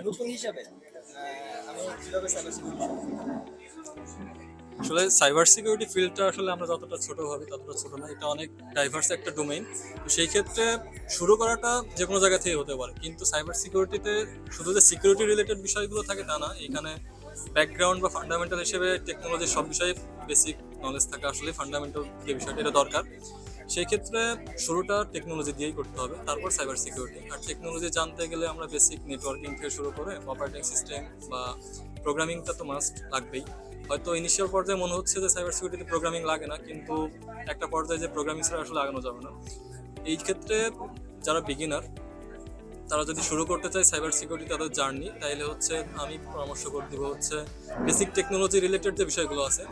নতুন হিসাবে আমি কিভাবে সাইবার সিকিউরিটি আসলে সাইবার সিকিউরিটি ফিল্ডটা আসলে আমরা যতটা ছোট ভাবি ততটা ছোট না, এটা অনেক ডাইভার্স একটা ডোমেইন। তো সেই ক্ষেত্রে শুরু করাটা যে কোনো জায়গা থেকে হতে পারে, কিন্তু সাইবার সিকিউরিটিতে শুধু যে সিকিউরিটি রিলেটেড বিষয়গুলো থাকে তা না, এখানে ব্যাকগ্রাউন্ড বা ফান্ডামেন্টাল হিসেবে টেকনোলজির সব বিষয়ে বেসিক নলেজ থাকা আসলে ফান্ডামেন্টাল যে বিষয়টা এটা দরকার। সেই ক্ষেত্রে শুরুটা টেকনোলজি দিয়েই করতে হবে, তারপর সাইবার সিকিউরিটি। আর টেকনোলজি জানতে গেলে আমরা বেসিক নেটওয়ার্কিং থেকে শুরু করে অপারেটিং সিস্টেম বা প্রোগ্রামিংটা তো মাস্ট লাগবেই। হয়তো ইনিশিয়াল পর্যায়ে মনে হচ্ছে যে সাইবার সিকিউরিটিতে প্রোগ্রামিং লাগে না, কিন্তু একটা পর্যায়ে যে প্রোগ্রামিং ছাড়া আসলে আগানো যাবে না। এই ক্ষেত্রে যারা বিগিনার তারা যদি শুরু করতে চায় সাইবার সিকিউরিটি তাদের জার্নি, তাইলে হচ্ছে আমি পরামর্শ করে দিব হচ্ছে বেসিক টেকনোলজি রিলেটেড যে বিষয়গুলো আছে